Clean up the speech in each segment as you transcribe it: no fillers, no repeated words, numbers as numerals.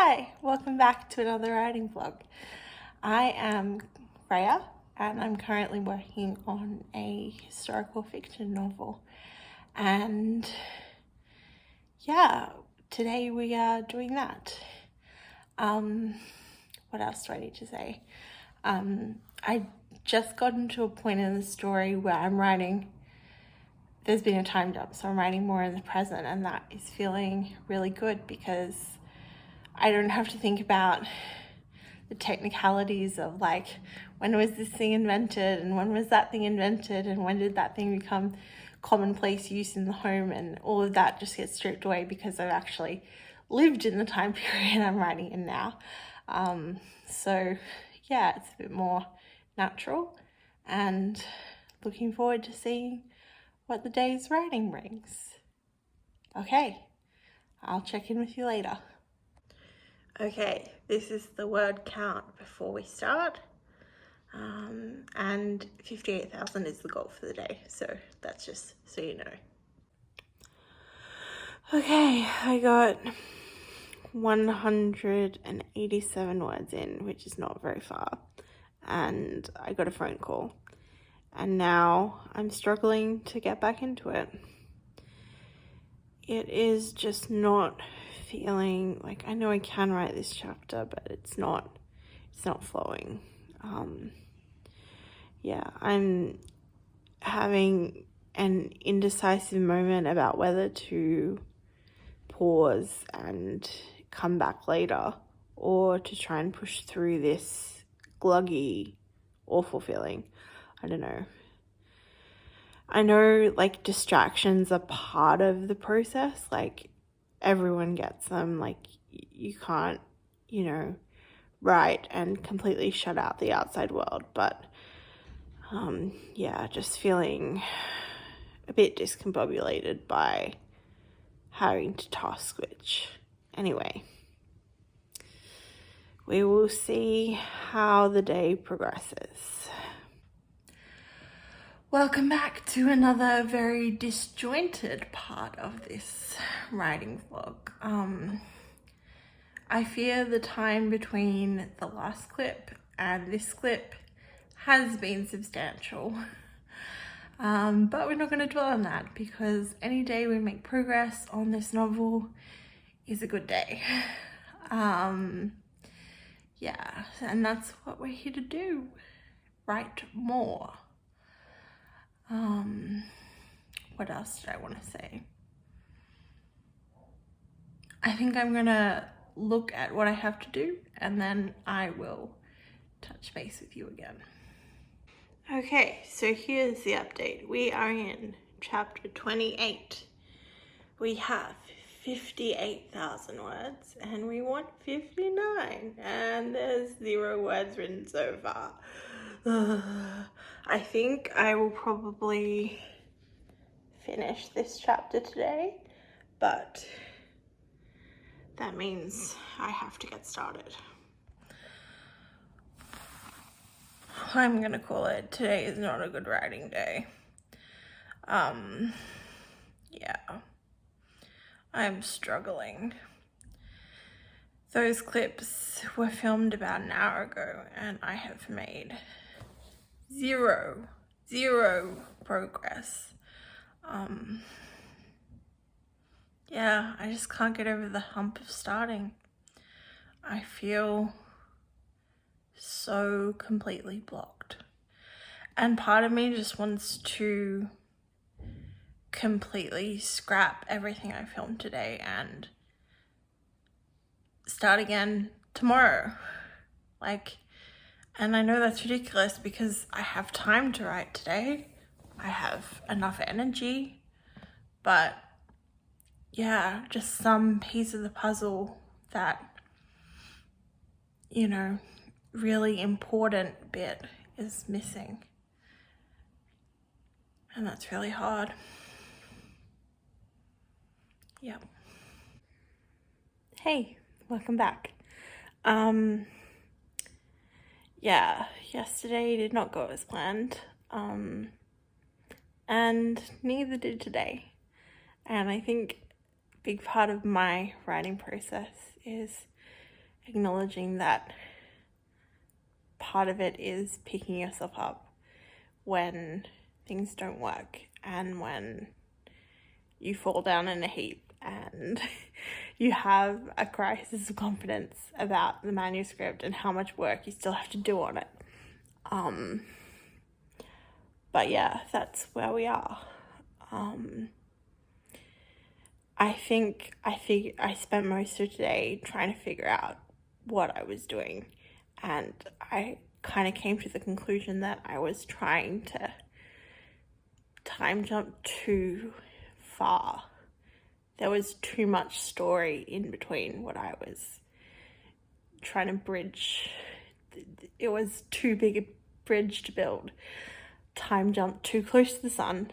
Hi, welcome back to another writing vlog. I am Freya and I'm currently working on a historical fiction novel, and yeah, today we are doing that. What else do I need to say? I just gotten to a point in the story where I'm writing, there's been a time jump, so I'm writing more in the present, and that is feeling really good because I don't have to think about the technicalities of like, when was this thing invented and when was that thing invented and when did that thing become commonplace use in the home, and all of that just gets stripped away because I've actually lived in the time period I'm writing in now. So yeah, it's a bit more natural, and looking forward to seeing what the day's writing brings. Okay, I'll check in with you later. Okay, this is the word count before we start, and 58,000 is the goal for the day, so that's just so you know. Okay, I got 187 words in, which is not very far, and I got a phone call, and now I'm struggling to get back into it. It is just not feeling like, I know I can write this chapter, but it's not flowing. Yeah, I'm having an indecisive moment about whether to pause and come back later or to try and push through this gluggy, awful feeling. I don't know. I know like distractions are part of the process, like everyone gets them, like you can't, write and completely shut out the outside world, but yeah, just feeling a bit discombobulated by having to task switch. Anyway, we will see how the day progresses. Welcome back to another very disjointed part of this writing vlog. I fear the time between the last clip and this clip has been substantial. But we're not going to dwell on that because any day we make progress on this novel is a good day. Yeah, and that's what we're here to do. Write more. What else did I want to say? I think I'm gonna look at what I have to do and then I will touch base with you again. Okay, so here's the update. We are in chapter 28. We have 58,000 words and we want 59, and there's 0 words written so far. I think I will probably finish this chapter today, but that means I have to get started. I'm gonna call it, today is not a good writing day. Yeah, I'm struggling. Those clips were filmed about an hour ago and I have made zero progress. Yeah, I just can't get over the hump of starting. I feel so completely blocked. And part of me just wants to completely scrap everything I filmed today and start again tomorrow. And I know that's ridiculous because I have time to write today. I have enough energy, but yeah, just some piece of the puzzle, that, really important bit is missing. And that's really hard. Yep. Hey, welcome back. Yeah, yesterday did not go as planned. And neither did today. And I think a big part of my writing process is acknowledging that part of it is picking yourself up when things don't work and when you fall down in a heap and you have a crisis of confidence about the manuscript and how much work you still have to do on it. But yeah, that's where we are. I think I spent most of today trying to figure out what I was doing, and I kind of came to the conclusion that I was trying to time jump too far. There was too much story in between what I was trying to bridge. It was too big a bridge to build. Time jump too close to the sun.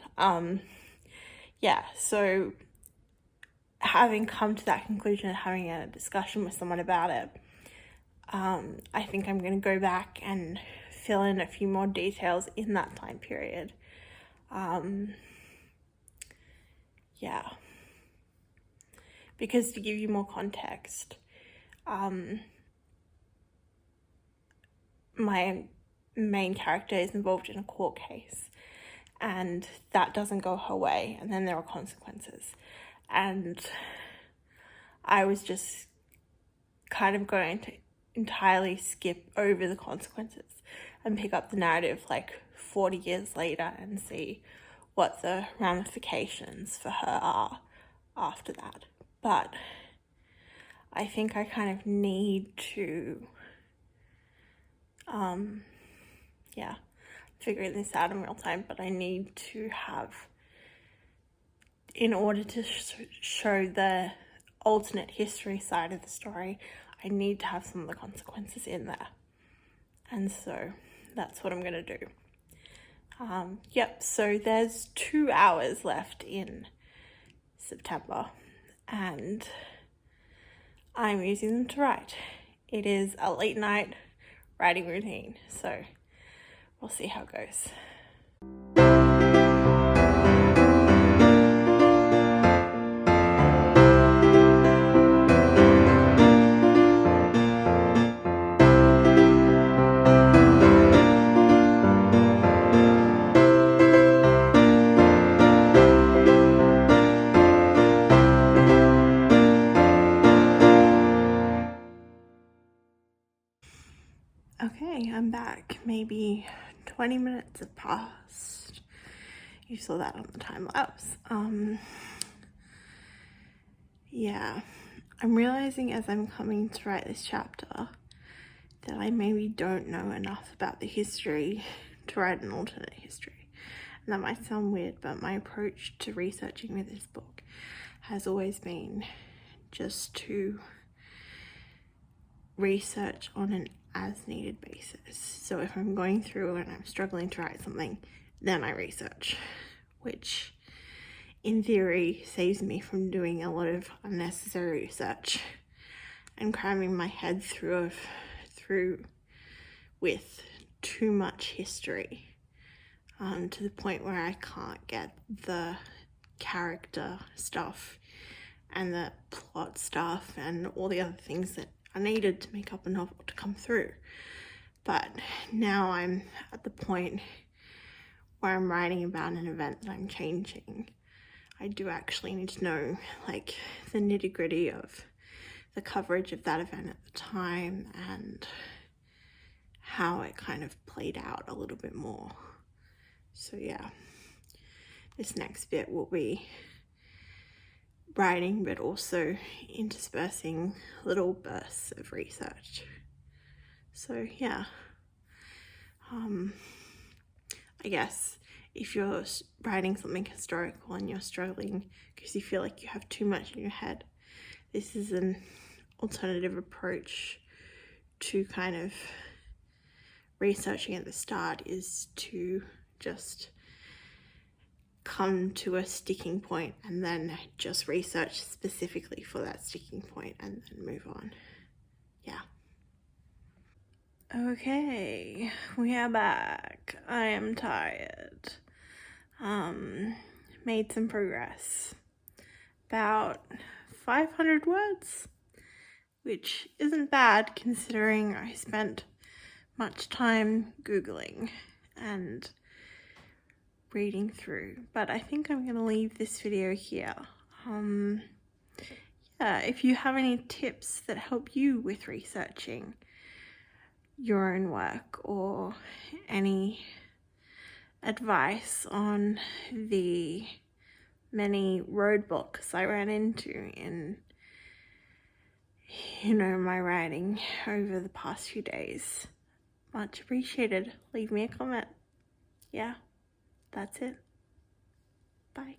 So having come to that conclusion and having a discussion with someone about it, I think I'm going to go back and fill in a few more details in that time period. Because to give you more context, my main character is involved in a court case, and that doesn't go her way, and then there are consequences. And I was just kind of going to entirely skip over the consequences and pick up the narrative like 40 years later and see what the ramifications for her are after that. But I think I kind of need to figuring this out in real time, but I need to have, in order to show the alternate history side of the story, I need to have some of the consequences in there. And so that's what I'm going to do. So there's 2 hours left in September, and I'm using them to write. It is a late night writing routine, so we'll see how it goes. Okay, I'm back. Maybe 20 minutes have passed. You saw that on the time lapse. I'm realizing as I'm coming to write this chapter that I maybe don't know enough about the history to write an alternate history. And that might sound weird, but my approach to researching with this book has always been just to research on an as needed basis. So if I'm going through and I'm struggling to write something, then I research, which in theory saves me from doing a lot of unnecessary research and cramming my head through with too much history, to the point where I can't get the character stuff and the plot stuff and all the other things that are needed to make up a novel to come through. But now I'm at the point where I'm writing about an event that I'm changing. I do actually need to know like the nitty-gritty of the coverage of that event at the time and how it kind of played out a little bit more. So yeah, this next bit will be writing, but also interspersing little bursts of research. So yeah, I guess if you're writing something historical and you're struggling because you feel like you have too much in your head, this is an alternative approach to kind of researching at the start, is to just come to a sticking point and then just research specifically for that sticking point and then move on. Okay, we are back. I am tired. Made some progress. About 500 words. which isn't bad considering I spent much time Googling and reading through. But I think I'm going to leave this video here. Yeah, if you have any tips that help you with researching your own work, or any advice on the many roadblocks I ran into in, my writing over the past few days, much appreciated. Leave me a comment. Yeah, that's it. Bye.